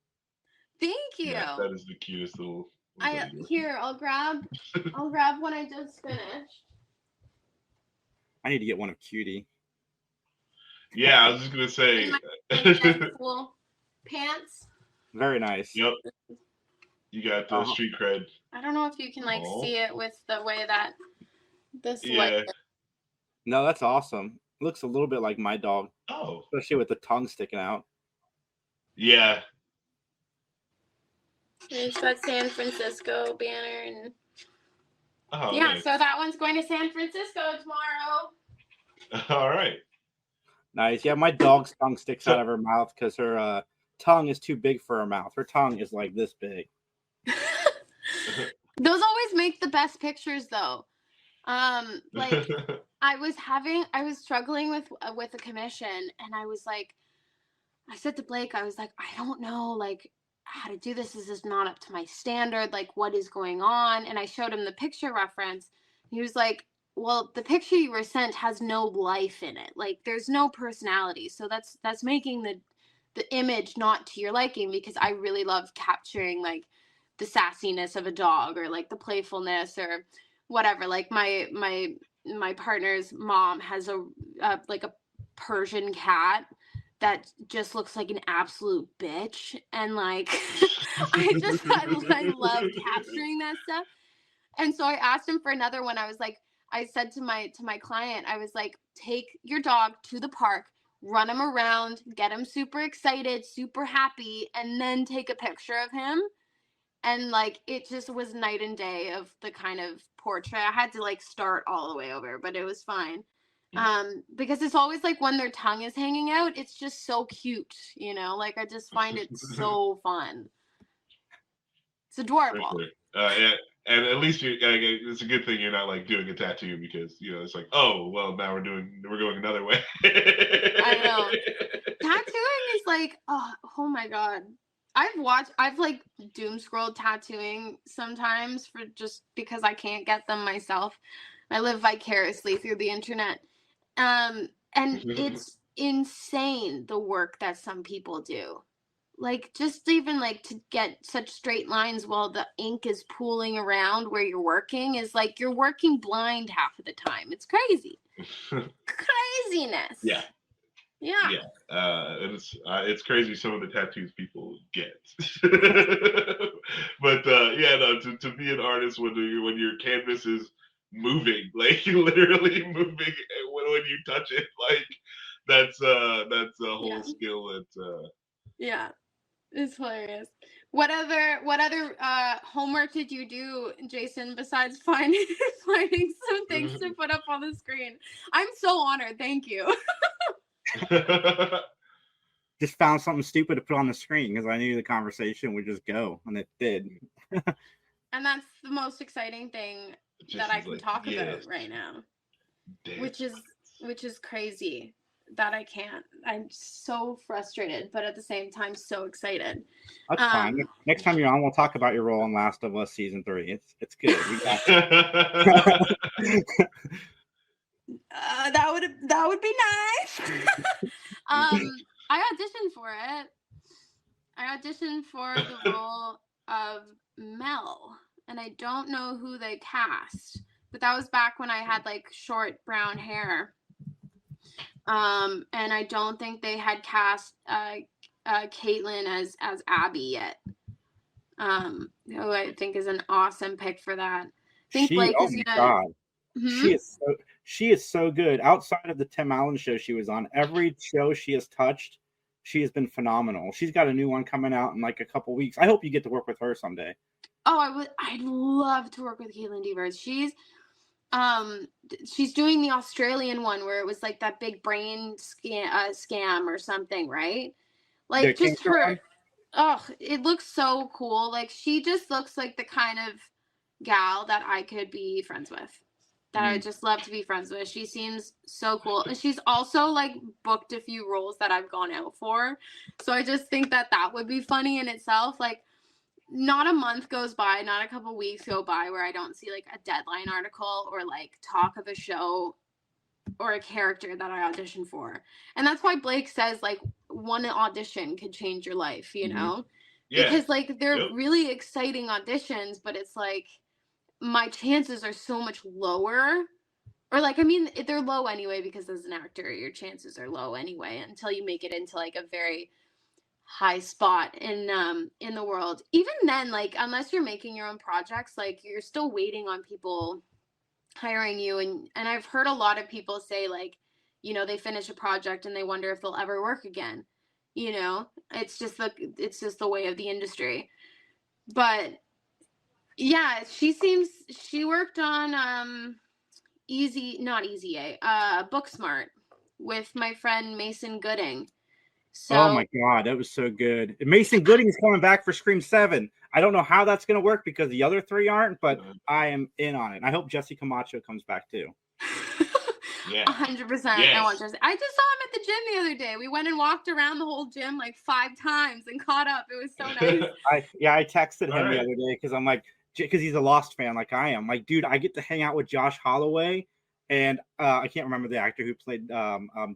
Thank you. Yeah, that is the cutest little. I'll grab one I just finished. I need to get one of Cutie. Yeah, I was just gonna say. Cool pants. Very nice. Yep. You got the street cred. I don't know if you can see it with the way that this light. No, that's awesome. Looks a little bit like my dog. Oh. Especially with the tongue sticking out. Yeah. There's that San Francisco banner and nice. So that one's going to San Francisco tomorrow. All right. Nice. Yeah, my dog's tongue sticks out of her mouth because her tongue is too big for her mouth. Her tongue is like this big. Those always make the best pictures though. Like I was struggling with a commission, and I was like, I said to Blake, I was like, I don't know like how to do this. This is not up to my standard. Like, what is going on? And I showed him the picture reference. He was like, well, the picture you were sent has no life in it. Like, there's no personality. So that's making the image not to your liking, because I really love capturing like the sassiness of a dog, or like the playfulness, or whatever. Like my partner's mom has a Persian cat that just looks like an absolute bitch, and like I love capturing that stuff. And so I asked him for another one. I said to my client, I was like, take your dog to the park, run him around, get him super excited, super happy, and then take a picture of him. And like it just was night and day of the kind of portrait. I had to like start all the way over, but it was fine. Because it's always like when their tongue is hanging out, it's just so cute, you know, like I just find it so fun. It's adorable. Yeah. And at least it's a good thing you're not like doing a tattoo, because you know it's like, oh well, now we're going another way. I know. Tattooing is like, oh my god. I've like doom scrolled tattooing sometimes for just because I can't get them myself. I live vicariously through the internet. And it's insane the work that some people do. Like, just even like to get such straight lines while the ink is pooling around where you're working is like you're working blind half of the time. It's crazy. Craziness. Yeah. Yeah. It's crazy some of the tattoos people get. But to be an artist when your canvas is moving, like literally moving when you touch it, like that's a whole skill. Yeah, it's hilarious. What other homework did you do, Jason, besides finding some things to put up on the screen? I'm so honored. Thank you. Just found something stupid to put on the screen because I knew the conversation would just go, and it did. And that's the most exciting thing that I can talk about right now. Damn. Which is crazy that I can't. I'm so frustrated, but at the same time so excited. That's fine. Next time you're on, we'll talk about your role in Last of Us season 3. It's good. We got that would be nice. I auditioned for it. I auditioned for the role. of Mel, and I don't know who they cast, but that was back when I had like short brown hair. And I don't think they had cast Caitlin as Abby yet. Who I think is an awesome pick for that. I think Blake oh is my gonna. God. Hmm? She is so good. Outside of the Tim Allen show she was on, every show she has touched, she has been phenomenal. She's got a new one coming out in like a couple weeks. I hope you get to work with her someday. Oh, I'd love to work with Caitlin Devers. She's doing the Australian one where it was like that big brain scam or something, right? Like just her. One? Oh, it looks so cool. Like she just looks like the kind of gal that I could be friends with. That I would just love to be friends with. She seems so cool. And she's also like booked a few roles that I've gone out for. So I just think that would be funny in itself. Like not a month goes by, not a couple weeks go by where I don't see like a Deadline article or like talk of a show or a character that I auditioned for. And that's why Blake says like one audition could change your life, you know? Yeah. Because like they're really exciting auditions, but it's like my chances are so much lower. Or like, I mean, they're low anyway because as an actor, your chances are low anyway until you make it into like a very high spot in the world. Even then, like unless you're making your own projects, like you're still waiting on people hiring you, and I've heard a lot of people say like, you know, they finish a project and they wonder if they'll ever work again. You know, it's just the way of the industry. But yeah, she worked on Easy A, Booksmart with my friend Mason Gooding. So, oh my God, that was so good. Mason Gooding is coming back for Scream 7. I don't know how that's going to work because the other three aren't, but I am in on it. I hope Jesse Camacho comes back too. 100%. I want Jesse. I just saw him at the gym the other day. We went and walked around the whole gym like 5 times and caught up. It was so nice. I texted him the other day because I'm like, because he's a Lost fan like I am. Like, dude, I get to hang out with Josh Holloway, and I can't remember the actor who played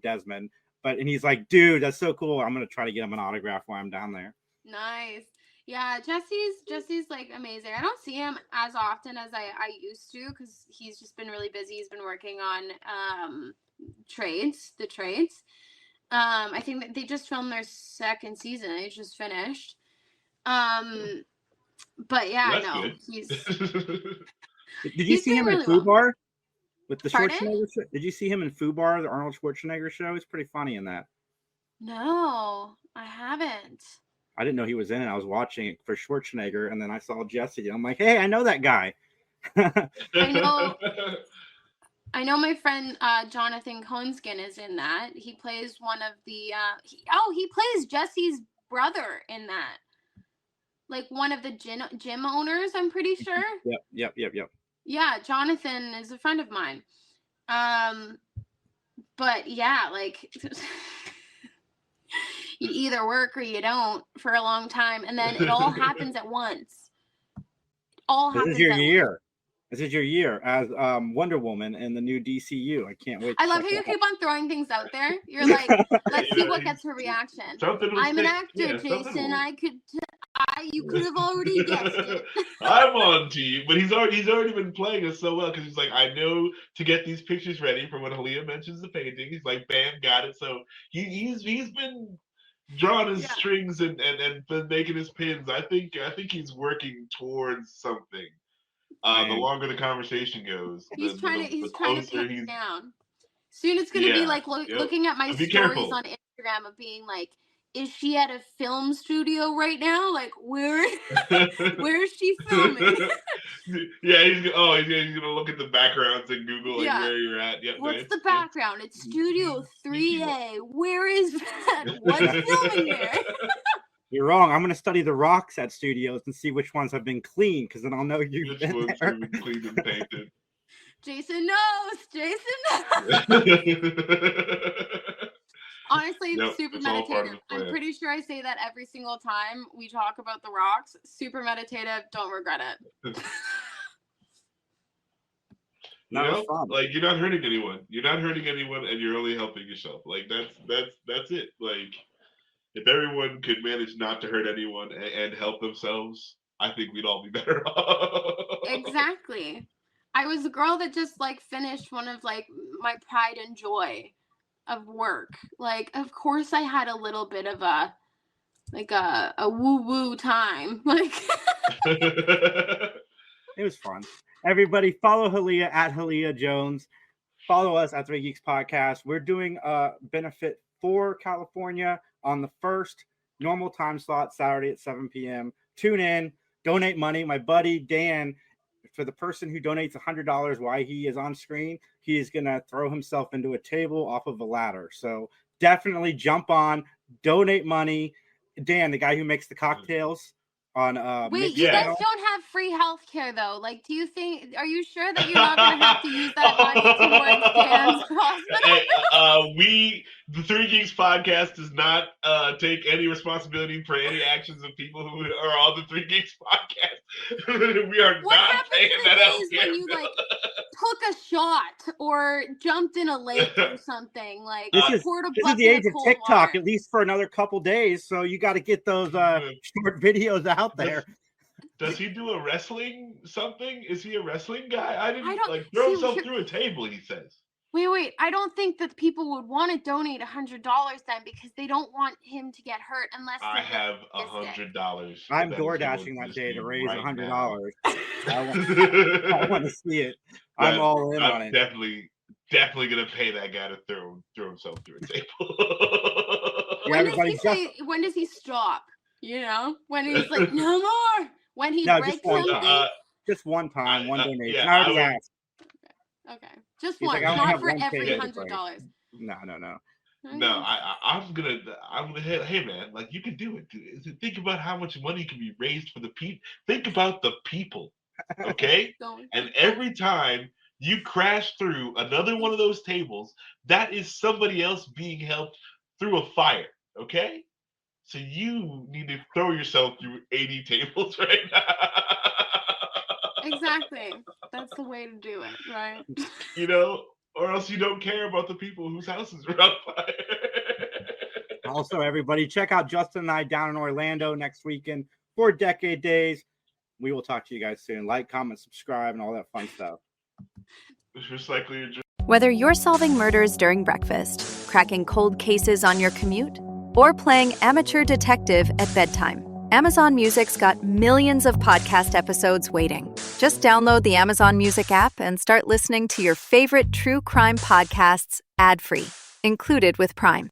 Desmond. And he's like, dude, that's so cool. I'm going to try to get him an autograph while I'm down there. Nice. Yeah, Jesse's like amazing. I don't see him as often as I used to because he's just been really busy. He's been working on the trades. I think that they just filmed their second season. They just finished. But yeah, no, he's. Did you see him in Fubar? With the Schwarzenegger show? Did you see him in Fubar, the Arnold Schwarzenegger show? He's pretty funny in that. No, I haven't. I didn't know he was in it. I was watching it for Schwarzenegger, and then I saw Jesse. I'm like, hey, I know that guy. I know my friend Jonathan Conskin is in that. He plays one of the he plays Jesse's brother in that. Like one of the gym owners, I'm pretty sure. Yep. Yeah, Jonathan is a friend of mine. But yeah, like you either work or you don't for a long time, and then it all happens at once. This is your year. This is your year as Wonder Woman in the new DCU. I can't wait. I love how you keep on throwing things out there. You're like, let's see what gets her reaction. I'm an actor, Jason. You could have already guessed it. I'm on to you, but he's already been playing us so well because he's like, I know to get these pictures ready for when Hallea mentions the painting. He's like, bam, got it. So he's been drawing his strings and been making his pins. I think he's working towards something. The longer the conversation goes, he's trying to pin it down. Soon it's going to be like looking at my stories on Instagram of being like, is she at a film studio right now? Like, where is she filming? He's gonna look at the backgrounds and Google like where you're at. Yep, what's the background? It's Studio 3A. Where is that? What's filming there? You're wrong. I'm going to study the rocks at studios and see which ones have been cleaned, because then I'll know you've been there. Have been cleaned and painted. Jason knows. Honestly, super meditative. I'm pretty sure I say that every single time we talk about the rocks. Super meditative. Don't regret it. Like you're not hurting anyone. You're not hurting anyone, and you're only helping yourself. Like that's it. Like if everyone could manage not to hurt anyone and help themselves, I think we'd all be better off. Exactly. I was a girl that just like finished one of like my pride and joy of work. Like, of course I had a little bit of a woo-woo time. Like It was fun. Everybody follow Hallea at Hallea Jones. Follow us at 3 Geeks Podcast. We're doing a benefit for California on the first normal time slot, Saturday at 7 p.m. Tune in, donate money. My buddy Dan, for the person who donates $100 while he is on screen, he is going to throw himself into a table off of a ladder. So definitely jump on, donate money. Dan, the guy who makes the cocktails on wait, you guys don't have free healthcare though. Like, are you sure that you're not gonna have to use that money towards Dan's hospital? The 3 Geeks Podcast does not take any responsibility for any actions of people who are on the 3 Geeks Podcast. We are not paying that healthcare. When you like took a shot or jumped in a lake or something, like this is the age of TikTok, water. At least for another couple days. So you got to get those short videos out there. Does he do a wrestling something? Is he a wrestling guy? I don't like throw himself through a table. He says. Wait. I don't think that people would want to donate $100 then because they don't want him to get hurt unless. I have $100. I'm door dashing that day to raise $100. I want to see it. I'm all in on it. Definitely gonna pay that guy to throw himself through a table. When does he stop? You know, when he's like, no more. When he breaks something. Just one time, one donation. I already asked. Okay, just one, like, not for every $100. No. No, I'm gonna. Hey man, like you can do it. Think about how much money can be raised for the people. Think about the people, okay? And every time you crash through another one of those tables, that is somebody else being helped through a fire, okay? So you need to throw yourself through 80 tables right now. Exactly. That's the way to do it, right? You know, or else you don't care about the people whose houses are on fire. Also, everybody, check out Justin and I down in Orlando next weekend for Decade Days. We will talk to you guys soon. Like, comment, subscribe, and all that fun stuff. Recycle your journey. Whether you're solving murders during breakfast, cracking cold cases on your commute, or playing amateur detective at bedtime, Amazon Music's got millions of podcast episodes waiting. Just download the Amazon Music app and start listening to your favorite true crime podcasts ad-free, included with Prime.